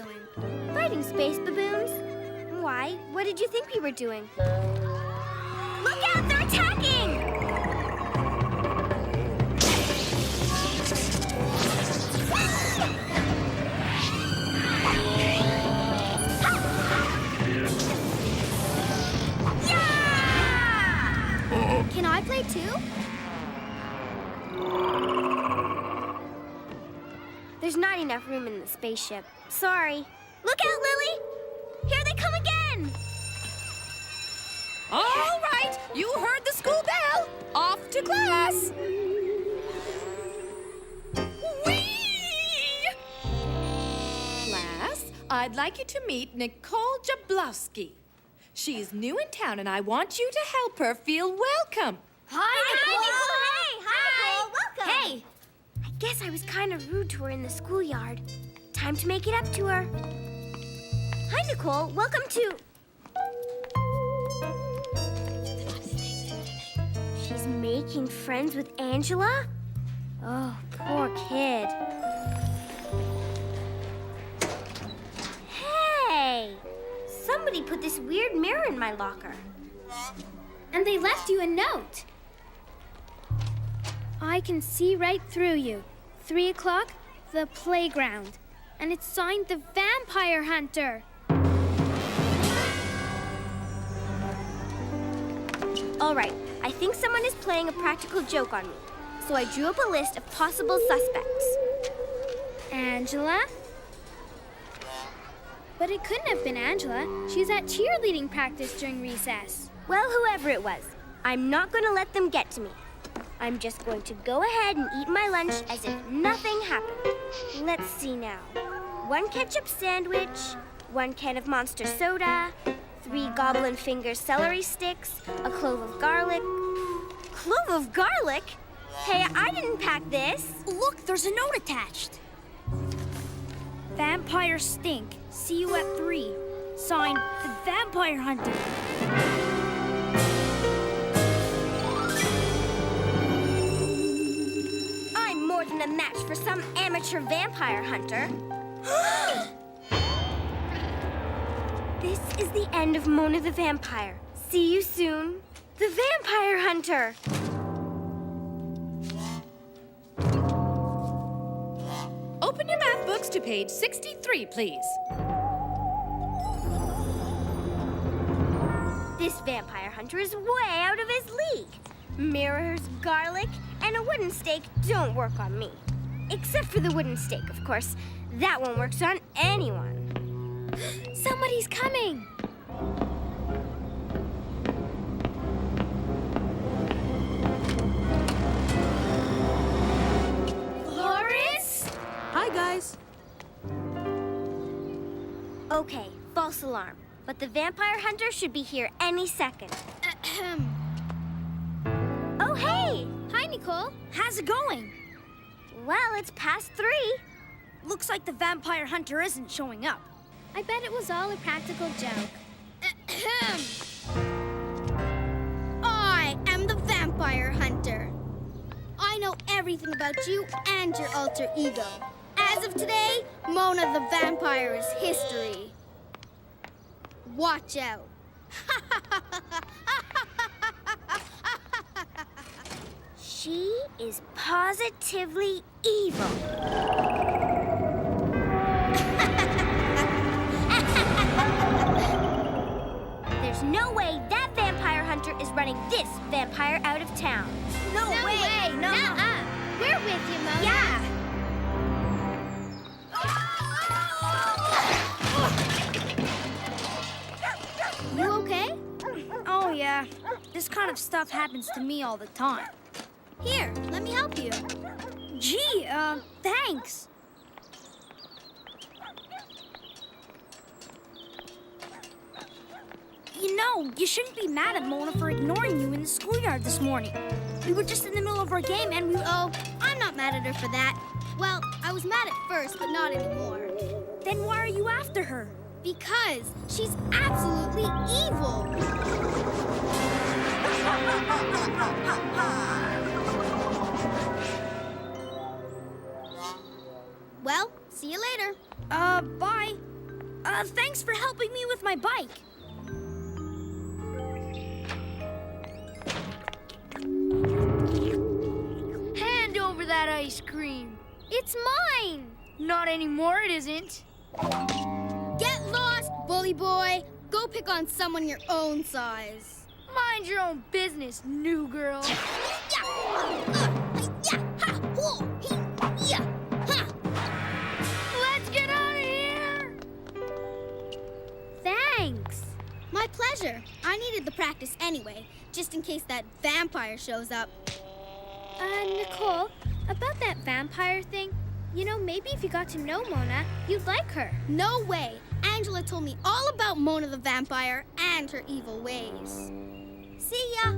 doing? Fighting space baboons. Why? What did you think we were doing? Look out! They're attacking! Yeah! Can I play too? There's not enough room in the spaceship. Sorry. Look out, Lily! Here they come again! All right, you heard the school bell. Off to class. Whee! Class, I'd like you to meet Nicole Jablowski. She's new in town, and I want you to help her feel welcome. Hi, Nicole! Hi, Nicole! Welcome! Hey! I guess I was kind of rude to her in the schoolyard. Time to make it up to her. Hi, Nicole. Welcome to... She's making friends with Angela? Oh, poor kid. Hey! Somebody put this weird mirror in my locker. And they left you a note. I can see right through you. 3 o'clock, the playground. And it's signed the Vampire Hunter. All right, I think someone is playing a practical joke on me. So I drew up a list of possible suspects. Angela? But it couldn't have been Angela. She's at cheerleading practice during recess. Well, whoever it was, I'm not going to let them get to me. I'm just going to go ahead and eat my lunch as if nothing happened. Let's see now. 1 ketchup sandwich, 1 can of Monster soda, 3 Goblin Finger celery sticks, a clove of garlic. Clove of garlic? Hey, I didn't pack this. Look, there's a note attached. Vampire stink. See you at 3. Signed, the Vampire Hunter. I'm more than a match for some amateur vampire hunter. This is the end of Mona the Vampire. See you soon, the Vampire Hunter. Open your math books to page 63, please. This vampire hunter is way out of his league. Mirrors, garlic, and a wooden stake don't work on me. Except for the wooden stake, of course. That one works on anyone. Somebody's coming. Lawrence? Hi, guys. Okay, false alarm. But the vampire hunter should be here any second. Oh, hey! Hi, Nicole. How's it going? Well, it's past 3. Looks like the Vampire Hunter isn't showing up. I bet it was all a practical joke. I am the Vampire Hunter. I know everything about you and your alter ego. As of today, Mona the Vampire is history. Watch out. She is positively evil. There's no way that vampire hunter is running this vampire out of town. No way. No. We're with you, Mona. Yeah. You okay? Oh, yeah. This kind of stuff happens to me all the time. Here, let me help you. Gee, thanks. You know, you shouldn't be mad at Mona for ignoring you in the schoolyard this morning. We were just in the middle of our game and we... Oh, I'm not mad at her for that. Well, I was mad at first, but not anymore. Then why are you after her? Because she's absolutely evil. Well, see you later. Bye. Thanks for helping me with my bike. Hand over that ice cream. It's mine! Not anymore, it isn't. Get lost, bully boy. Go pick on someone your own size. Mind your own business, new girl. Let's get out of here! Thanks. My pleasure. I needed the practice anyway, just in case that vampire shows up. Nicole, about that vampire thing, you know, maybe if you got to know Mona, you'd like her. No way. Angela told me all about Mona the vampire and her evil ways. See ya.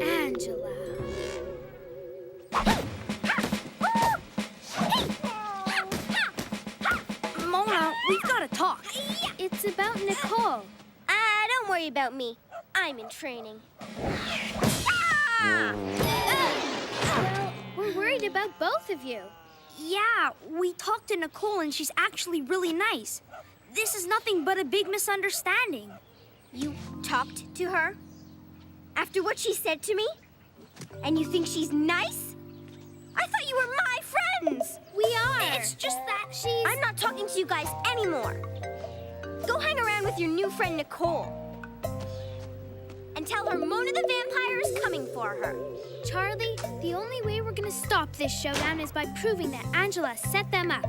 Angela. Mona, we've got to talk. It's about Nicole. Don't worry about me. I'm in training. Well, we're worried about both of you. Yeah, we talked to Nicole and she's actually really nice. This is nothing but a big misunderstanding. You talked to her? After what she said to me? And you think she's nice? I thought you were my friends! We are! It's just that I'm not talking to you guys anymore. Go hang around with your new friend Nicole. And tell her Mona the vampire is coming for her. Charlie, the only way we're gonna stop this showdown is by proving that Angela set them up.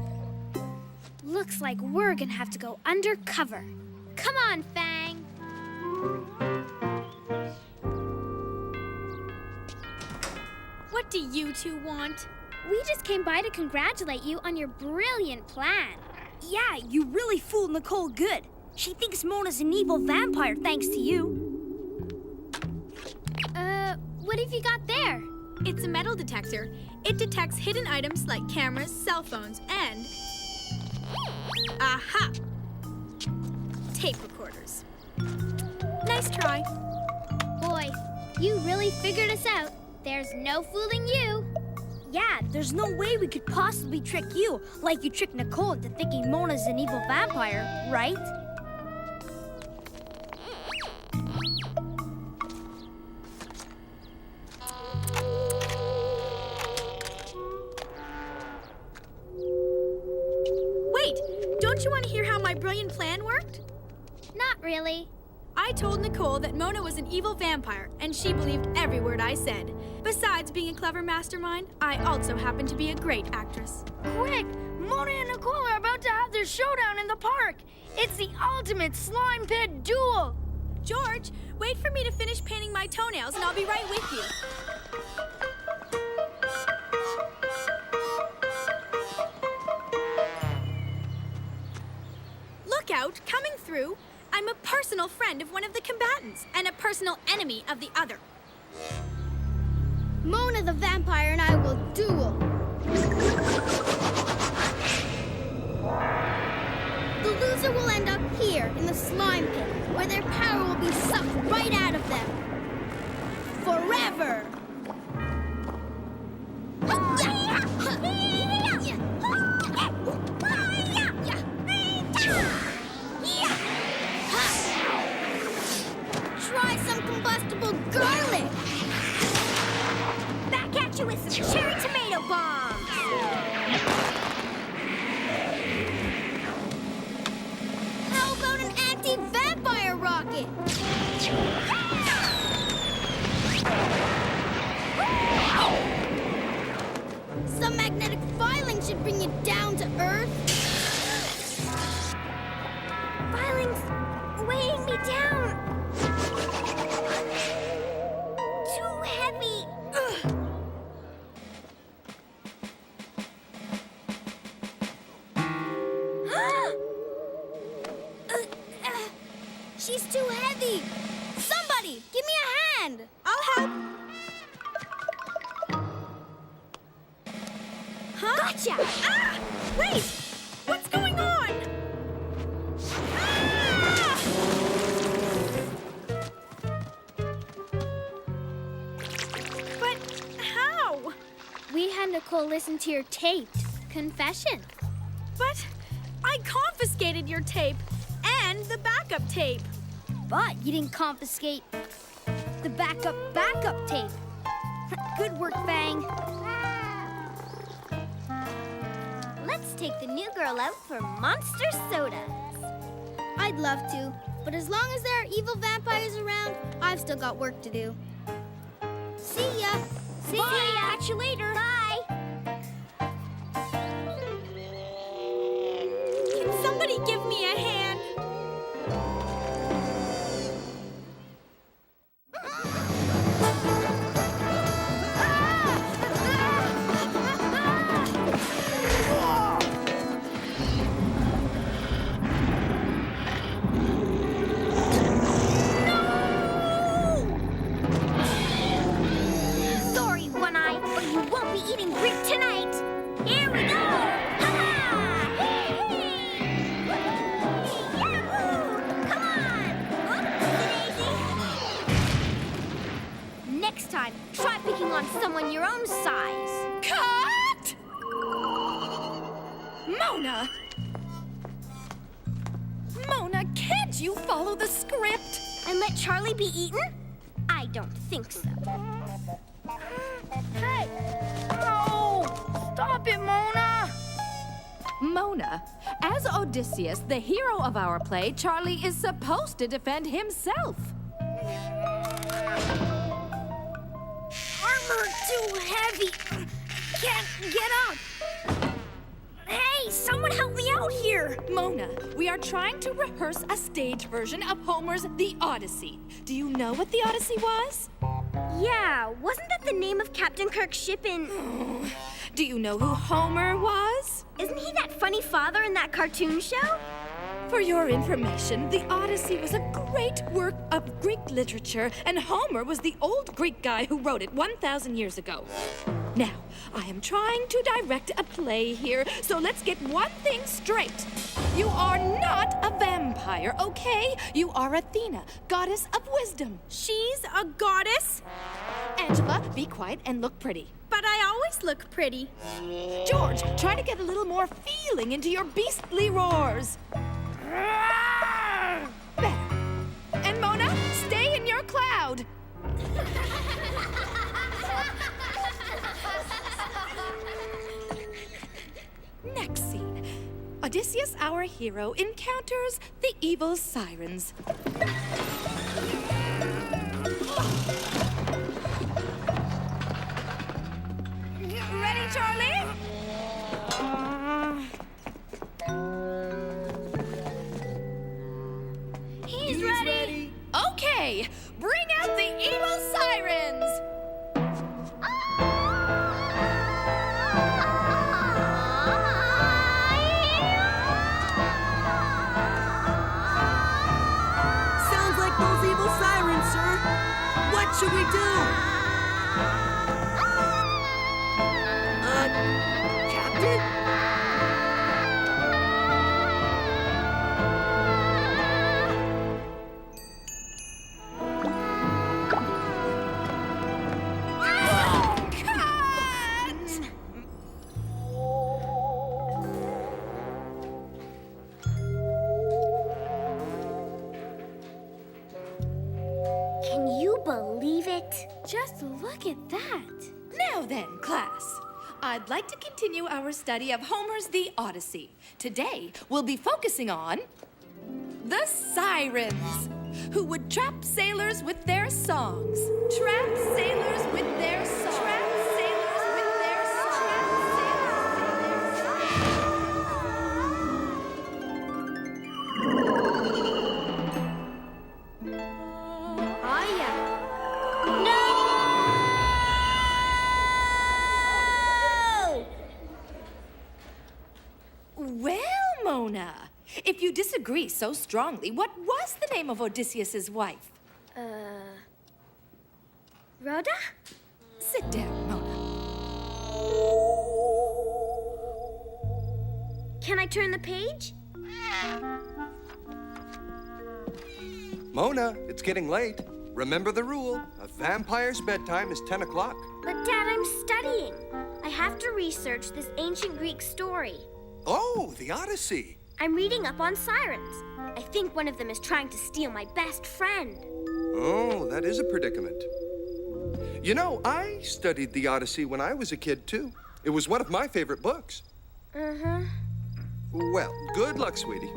Looks like we're gonna have to go undercover. Come on, Fang! What do you two want? We just came by to congratulate you on your brilliant plan. Yeah, you really fooled Nicole good. She thinks Mona's an evil vampire thanks to you. What have you got there? It's a metal detector. It detects hidden items like cameras, cell phones, and... aha! Tape recorders. Nice try. Boy, you really figured us out. There's no fooling you. Yeah, there's no way we could possibly trick you like you tricked Nicole into thinking Mona's an evil vampire, right? Wait, don't you want to hear how my brilliant plan worked? Not really. I told Nicole that Mona was an evil vampire, and she believed every word I said. Besides being a clever mastermind, I also happen to be a great actress. Quick! Mona and Nicole are about to have their showdown in the park. It's the ultimate slime pit duel. George, wait for me to finish painting my toenails, and I'll be right with you. Look out, coming through. I'm a personal friend of one of the combatants and a personal enemy of the other. Mona the vampire and I will duel. The loser will end up here in the slime pit, where their power will be sucked right out of them. Forever! Try some combustible garlic! Back at you with some cherry tomato bombs! How about an anti-vampire rocket? Some magnetic filing should bring you down to Earth. Filing's weighing me down. Too heavy. She's too heavy. Somebody, give me a hand. I'll help. Huh? Gotcha! Ah! Wait! What's going on? Ah! But how? We had Nicole listen to your taped confession. But I confiscated your tape and the backup tape. But you didn't confiscate the backup tape. Good work, Fang. Let's take the new girl out for monster sodas. I'd love to, but as long as there are evil vampires around, I've still got work to do. See ya! See ya! Catch you later. Bye! Can somebody give me a hand? Sorry, One-Eye, but you won't be eating Greek tonight. Here we go! Ha-ha! Hey! Yahoo! Come on! Daisy. Next time, try picking on someone your own size. Cut! Mona! Mona, can't you follow the script? And let Charlie be eaten? I don't think so. Hey! No! Stop it, Mona! Mona, as Odysseus, the hero of our play, Charlie is supposed to defend himself. Armor too heavy. Can't get up. Hey, someone help me out here. Mona, we are trying to rehearse a stage version of Homer's The Odyssey. Do you know what The Odyssey was? Yeah, wasn't that the name of Captain Kirk's ship in... Do you know who Homer was? Isn't he that funny father in that cartoon show? For your information, The Odyssey was a great work of Greek literature, and Homer was the old Greek guy who wrote it 1,000 years ago. Now, I am trying to direct a play here, so let's get one thing straight. You are not a vampire, okay? You are Athena, goddess of wisdom. She's a goddess, Angela, be quiet and look pretty. but I always look pretty. George, try to get a little more feeling into your beastly roars. Better. And Mona, stay in your cloud. Next scene. Odysseus, our hero, encounters the evil Sirens. Ready, Charlie? He's ready. Okay, bring out the evil Sirens. Sounds like those evil sirens, sir. What should we do? Captain? Can you believe it? Just look at that. Now then, class, I'd like to continue our study of Homer's The Odyssey. Today, we'll be focusing on the Sirens, who would trap sailors with their songs. Trap sailors with their songs. Trap sailors with their songs. Trap Well, Mona, if you disagree so strongly, what was the name of Odysseus's wife? Rhoda? Sit down, Mona. Can I turn the page? Mona, it's getting late. Remember the rule. A vampire's bedtime is 10 o'clock. But Dad, I'm studying. I have to research this ancient Greek story. Oh, the Odyssey. I'm reading up on sirens. I think one of them is trying to steal my best friend. Oh, that is a predicament. You know, I studied the Odyssey when I was a kid, too. It was one of my favorite books. Uh-huh. Well, good luck, sweetie.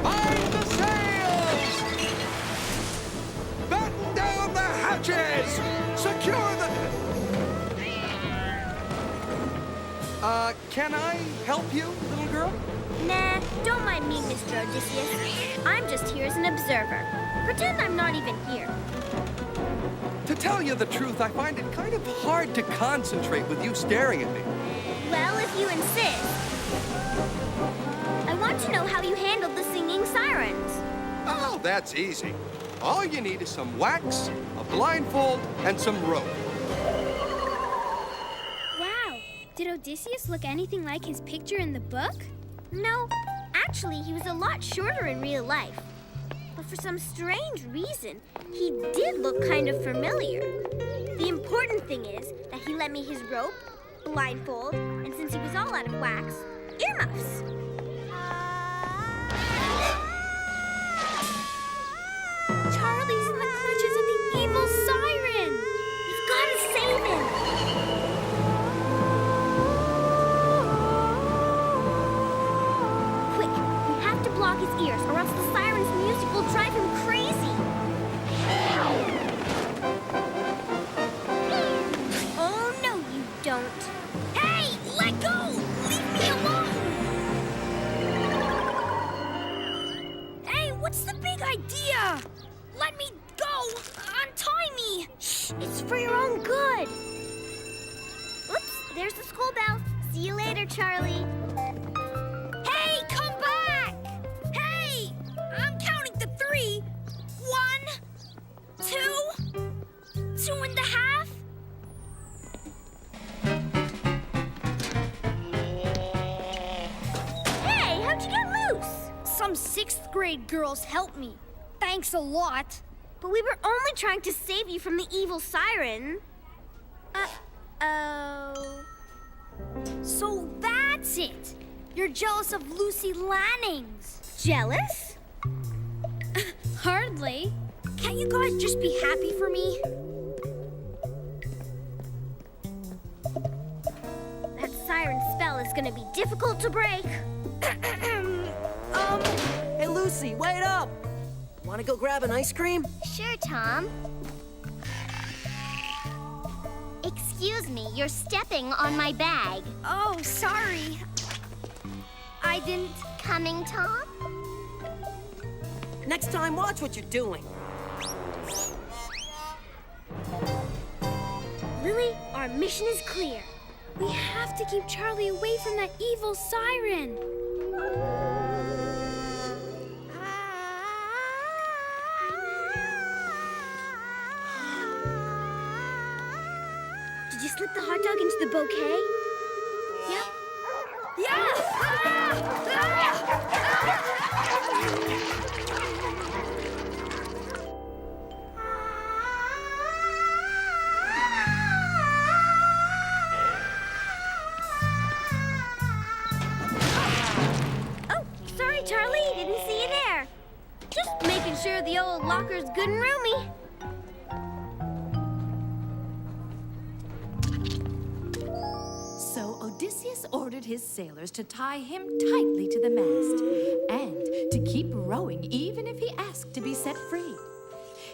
Mind the sails! Batten down the hatches! Secure the... Can I help you, little girl? Nah, don't mind me, Mr. Odysseus. I'm just here as an observer. Pretend I'm not even here. To tell you the truth, I find it kind of hard to concentrate with you staring at me. Well, if you insist. I want to know how you handled the singing sirens. Oh, that's easy. All you need is some wax, a blindfold, and some rope. Wow. Did Odysseus look anything like his picture in the book? No, actually, he was a lot shorter in real life. But for some strange reason, he did look kind of familiar. The important thing is that he lent me his rope, blindfold, and since he was all out of wax, earmuffs. Charlie's in the clutches of the evil siren! You've got to save him! Quick, we have to block his ears or else the siren's music will drive him crazy. Oh, no, you don't. Hey, let go! Leave me alone! Hey, what's the big idea? Let me go! Untie me! Shh, it's for your own good. Oops, there's the school bell. See you later, Charlie. Hey, come back! Hey! I'm counting to 3. 1, 2, 2.5. Hey, how'd you get loose? Some 6th grade girls helped me. Thanks a lot. But we were only trying to save you from the evil siren. Uh-oh. So that's it. You're jealous of Lucy Lanning's. Jealous? Hardly. Can't you guys just be happy for me? That siren spell is gonna be difficult to break. Hey, Lucy, wait up! Want to go grab an ice cream? Sure, Tom. Excuse me, you're stepping on my bag. Oh, sorry. I didn't... Coming, Tom? Next time, watch what you're doing. Lily, our mission is clear. We have to keep Charlie away from that evil siren. Did you slip the hot dog into the bouquet? Yep. Oh, sorry, Charlie. Didn't see you there. Just making sure the old locker's good and roomy. So Odysseus ordered his sailors to tie him tightly to the mast and to keep rowing even if he asked to be set free.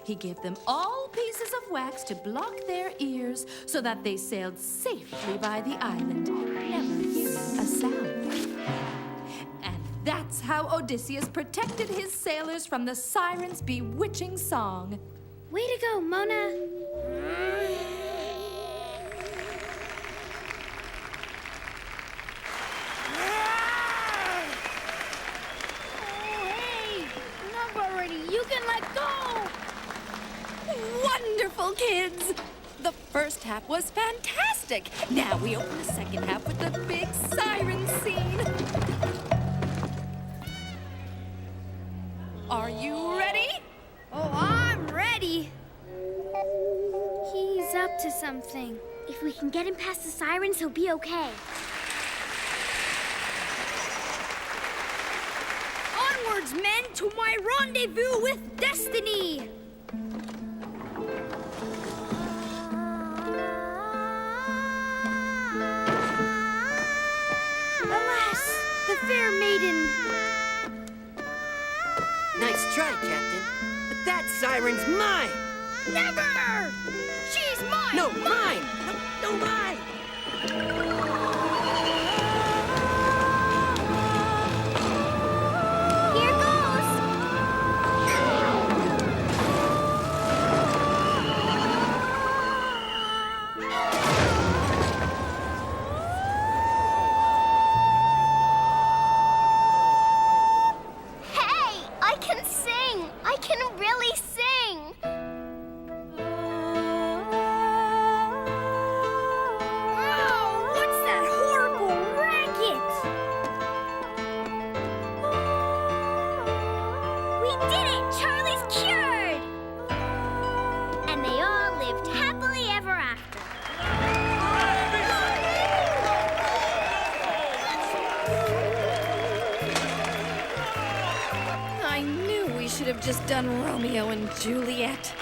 He gave them all pieces of wax to block their ears so that they sailed safely by the island, never hearing a sound. And that's how Odysseus protected his sailors from the siren's bewitching song. Way to go, Mona. Enough already. You can let go. Wonderful, kids! The first half was fantastic. Now we open the second half with the big siren scene. Are you ready? Oh, I'm ready. up to something. If we can get him past the sirens, he'll be okay. Onwards, men, to my rendezvous with destiny! Alas, the fair maiden. Nice try, Captain. But that siren's mine! Never! She's mine! No, mine! No, mine! Here goes! Hey! I can sing! I can really sing! Oh, what's that horrible racket? We did it! Charlie's cured! And they all lived happily ever after. I knew we should have just done Romeo and Juliet.